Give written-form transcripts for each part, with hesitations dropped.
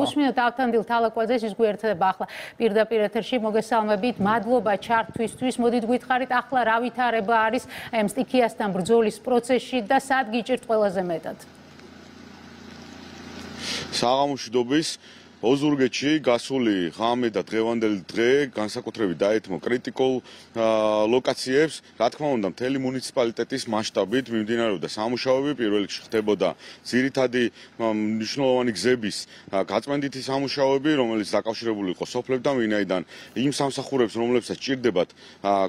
უსმინოთ ავთანდილ თალაკვაძეს, ის გვერდება ახლა პირდაპირ ეთერში. მოგესალმებით, მადლობა ჩართვისთვის. მოდით გვითხარით ახლა რა ვითარება არის ამ სტიქიასთან ბრძოლის პროცესში და სად გიჭირთ ყველაზე მეტად? საღამოშიდობის ოზურგეთში გასული ღამე და დღევანდელი დღე განსაკუთრებით დაეთმო კრიტიკულ ლოკაციებს. რა თქმა უნდა, მთელი მუნიციპალიტეტის მასშტაბით მიმდინარეობდა სამუშაოები, პირველ რიგში ხდებოდა ძირითადი მნიშვნელოვანი გზების გაწმენდითი სამუშაოები, რომელიც დაკავშირებული იყო სოფლებთან, ვინაიდან იმ სამსახურებს, რომლებსაც სჭირდებათ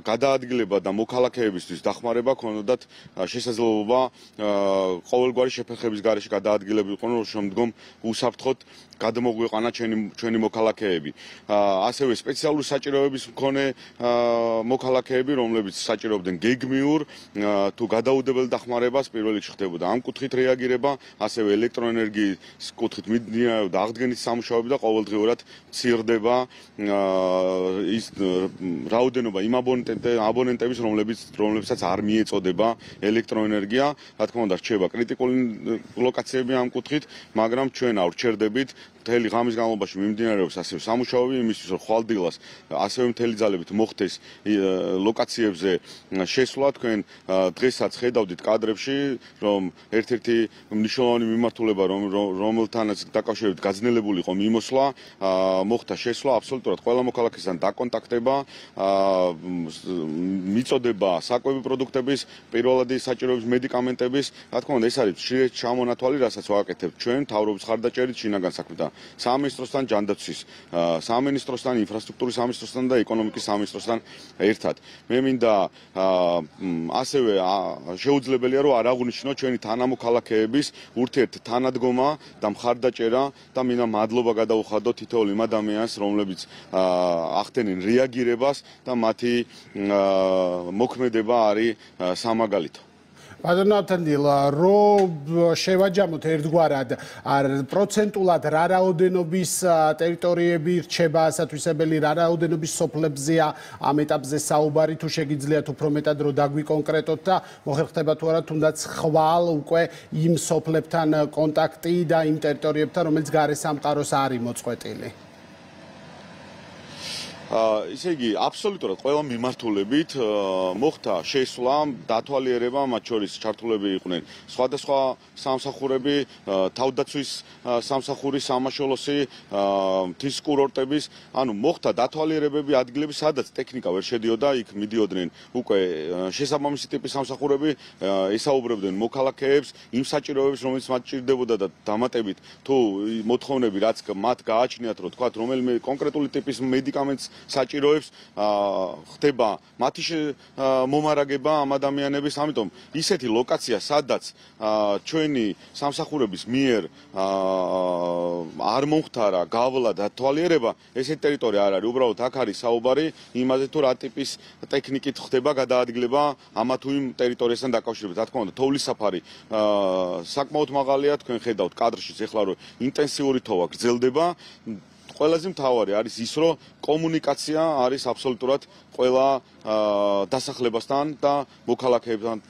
გადაადგილება და მოქალაქეებისთვის დახმარება, ქონოდათ შესაძლებლობა ყოველგვარი შეფერხების გარეშე გადაადგილებულიყო, შემდგომ უსაფრთხოდ გადმოგვიყვანა ჩვენი მოქალაქეები. ასევე სპეციალური საჭიროების მქონე მოქალაქეები, რომლებიც საჭიროებდნენ გეგმიურ თუ გადაუდებელ დახმარებას, პირველ რიგში ხდებოდა ამ კუთხით რეაგირება, ასევე ელექტროენერგიის კუთხით მიმდინარეობდა აღდგენის სამუშაოები და ყოველდღიურად მცირდება ის რაოდენობა იმ აბონენტების, რომლებსაც არ მიეწოდება ელექტროენერგია. რა თქმა უნდა, რჩება კრიტიკული ლოკაციები ამ კუთხით, მაგრამ ჩვენ არ ვჩერდებით. მთელი ღამის განმავლობაში მიმდინარეობს ასევე სამუშაოები იმისთვის, რომ ხვალდილას ასევე მთელი ძალებით მოხდეს ლოკაციებზე შესვლა. თქვენ დღესაც ხედავდით კადრებში, რომ ერთ-ერთი მნიშვნელოვანი მიმართულება, რომელთანაც დაკავშირებით გაძნელებული იყო მიმოსვლა, მოხდა შესვლა აბსოლუტურად ყველა მოქალაქესთან დაკონტაქტება, მიწოდება საკვები პროდუქტების, პირველადი საჭიროების მედიკამენტების. რა თქმა უნდა, ეს არის ხშირად ჩამონათვალი, რასაც ვაკეთებთ ჩვენ მთავრობის ხარდაჭერით, შინაგან საქმეთა სამინისტროსთან, ჯანდაცვის სამინისტროსთან, ინფრასტრუქტურის სამინისტროსთან და ეკონომიკის სამინისტროსთან ერთად. მე მინდა ასევე შეუძლებელია, რომ არ აღვნიშნო ჩვენი თანამოქალაქეების ურთიერთთანადგომა და მხარდაჭერა და მინდა მადლობა გადაუხადო თითოეულ იმ ადამიანს, რომლებიც ახდენენ რეაგირებას და მათი მოქმედება არის სამაგალითო. ბატონო ავთანდილ, რომ შევაჯამოთ ერთგვარად, პროცენტულად რა რაოდენობის ტერიტორიები რჩება ასათვისებელი, რა რაოდენობის სოფლებზეა ამ ეტაპზე საუბარი, თუ შეგიძლიათ უფრო მეტად რომ დაგვიკონკრეტოთ და მოხერხდება თუ არა თუნდაც ხვალ უკვე იმ სოფლებთან კონტაქტი და იმ ტერიტორიებთან, რომელიც გარესამყაროს არის მოწყვეტილი. ისე იგი აბსოლუტურად ყველა მიმართულებით მოხდა შესვლა, დათვალიერება, მათ შორის ჩართულები იყვნენ სხვადასხვა სამსახურები, თავდაცვის სამსახური, სამაშველოსი, მთის კურორტების, ანუ მოხდა დათვალიერებები ადგილები, სადაც ტექნიკა ვერ შედიოდა, იქ მიდიოდნენ უკვე შესაბამისი ტიპის სამსახურები, ესაუბრებდნენ მოქალაქეებს, იმ საჭიროებებს, რომელიც მათ ჭირდებოდა და დამატებით თუ მოთხოვნები, რაც მათ გააჩნიათ, რომ თქვათ, რომელიმე კონკრეტული ტიპის მედიკამენტს საჭიროებს ხდება მათი მომარაგება ამ ადამიანების, ამიტომ ისეთი ლოკაცია, სადაც ჩვენი სამსახურების მიერ არ მომხდარა გავლა და თვალიერება, ესეთი ტერიტორია არ არის, უბრალოდ აქ არის საუბარი იმაზე, თუ რა ტიპის ტექნიკით ხდება გადაადგილება ამა თუ იმ ტერიტორიასთან დაკავშირებით. რა თქმა უნდა, თოვლის საფარი საკმაოდ მაღალია, თქვენ ხედავთ კადრშიც ეხლა რომ ინტენსიური თოვა გრძელდება. ყველაზე მთავარი არის ის, რომ კომუნიკაცია არის აბსოლუტურად ყველა დასახლებასთან და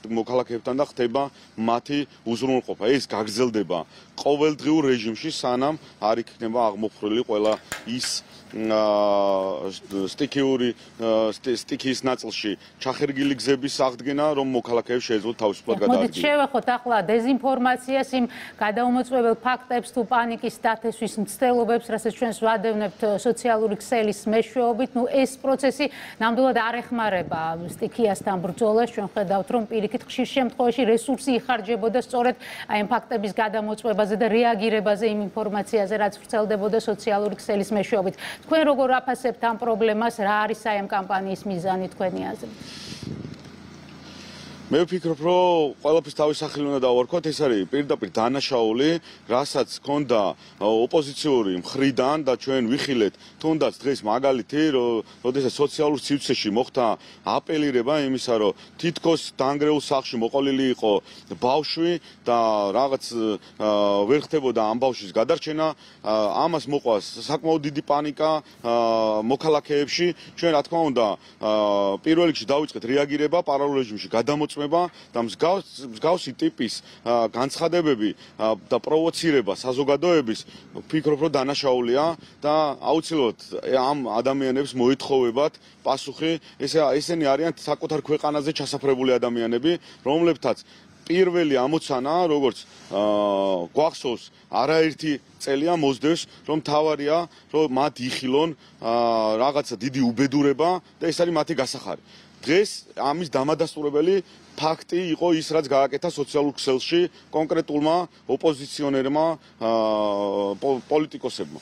მოქალაქეებთან და ხდება მათი უზრუნველყოფა. ეს გაგრძელდება ყოველდღიურ რეჟიმში, სანამ არ იქნება აღმოფხვრილი ყველა ის სტიქიის ნაწილში ჩახერგილი გზების აღდგენა, რომ მოქალაქეებს შეეძლოთ თავისუფლად გადაადგილონ. მოდით შევეხოთ ახლა დეზინფორმაციას, იმ გადაუმოწმებელ ფაქტებს თუ პანიკის დათესვის მცდელობებს, რასაც ჩვენ ვადევნებთ სოციალური ქსელის მეშვეობით. ეს პროცესი ნამდვილად არ ეხმარება სტიქიასთან ბრძოლას. ჩვენ ხედავთ, რომ პირიქით ხშირ შემთხვევაში რესურსი იხარჯებოდა სწორედ ამ ფაქტების გადამოწმებაზე და რეაგირებაზე იმ ინფორმაციაზე, რაც ვრცელდებოდა სოციალური ქსელის მეშვეობით. თქვენ როგორ აფასებთ ამ პრობლემას, რა არის აი ამ კამპანიის მიზანი თქვენი აზრით? მე ვფიქრობ, რომ ყველაფერს თავის სახელი უნდა დავარქვათ, ეს არის პირდაპირ დანაშაული, რასაც ჰქონდა ოპოზიციური მხრიდან და ჩვენ ვიხილეთ თუნდაც დღეს მაგალითი, როდესაც სოციალურ სივრცეში მოხდა აპელირება იმისა, რომ თითქოს დანგრეულ სახლში მოყოლილი იყო ბავშვი და რაღაც ვერ ხდებოდა ამ ბავშვის გადარჩენა, ამას მოყვა საკმაოდ დიდი პანიკა მოქალაქეებში. ჩვენ რა თქმა უნდა პირველ რიგში დავიწყეთ რეაგირება პარალელ რეჟიმში გადამოწმება მოიწმება და მსგავსი ტიპის განცხადებები და პროვოცირება საზოგადოების ვფიქრობ, რომ დანაშაულია და აუცილებლად ამ ადამიანებს მოითხოვებათ პასუხი. ესენი არიან საკუთარ ქვეყანაზე ჩასაფრებული ადამიანები, რომლებთაც პირველი ამოცანა, როგორც გვახსოვს, არაერთი წელია მოსდევს, რომ თავარია, რომ მათ იხილონ რაღაცა დიდი უბედურება და ეს არის მათი გასახარი. დღეს ამის დამადასტურებელი ფაქტი იყო ის, რაც გააკეთა სოციალურ ქსელში კონკრეტულმა ოპოზიციონერმა პოლიტიკოსებმა.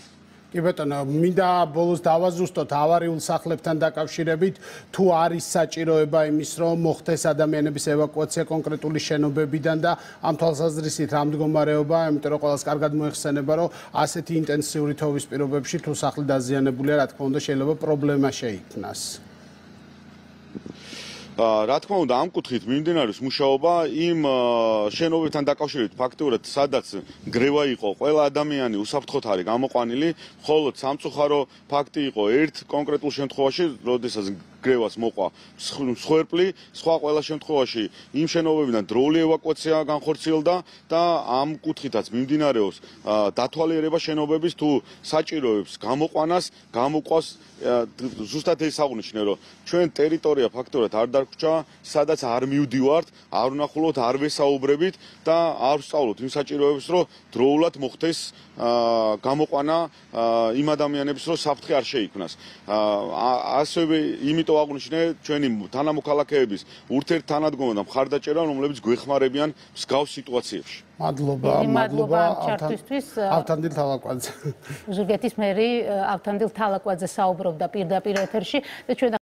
კი ბატონო, მინდა ბოლოს დავაზუსტოთ ავარიულ სახლებთან დაკავშირებით, თუ არის საჭიროება იმის, რომ მოხდეს ადამიანების ევაკუაცია კონკრეტული შენობებიდან და ამ თვალსაზრისით რა მდგომარეობა, იმიტომ რომ ყველას კარგად მოიხსენება, რომ ასეთი ინტენსიური თოვის პირობებში თუ სახლი დაზიანებულია, რა თქმა უნდა, შეიძლება პრობლემა შეიქმნას. რა თქმა უნდა, ამ კუთხით მიმდინარეობს მუშაობა იმ შენობებთან დაკავშირებით, ფაქტობრივად, სადაც გრევა იყო, ყველა ადამიანი უსაფრთხოდ არის გამოყვანილი, მხოლოდ სამწუხარო ფაქტი იყო ერთ კონკრეტულ შემთხვევაში, როდესაც გრევას მოყვა მსხვერპლი, სხვა ყველა შემთხვევაში იმ შენობებიდან დროული ევაკუაცია განხორციელდა და ამ კუთხითაც მიმდინარეობს დათვალიერება შენობების თუ საჭიროებს გამოყვანას, გამოყვას ზუსტად ეს აღნიშნე, რომ ჩვენ ტერიტორია ფაქტობრივად არ დარგვჭა, სადაც არ მივდივართ, არ ვნახულობთ, არ ვესაუბრებით და არ ვსწავლობთ იმ საჭიროებს, რომ დროულად მოხდეს გამოყვანა იმ ადამიანების, რომ საფრთხე არ შეიქმნას. ასევე იმიტომ აღნიშნე ჩვენი თანამოქალაქეების ურთიერთთანადგომა და მხარდაჭერა, რომლებიც გვეხმარებიან მსგავს სიტუაციებში. მადლობა ამ ჩართვისთვის. ავთანდილ თალაკვაძე. ზუგდიდის მერი ავთანდილ თალაკვაძე საუბრობდა პირდაპირ ეთერში და ჩვენ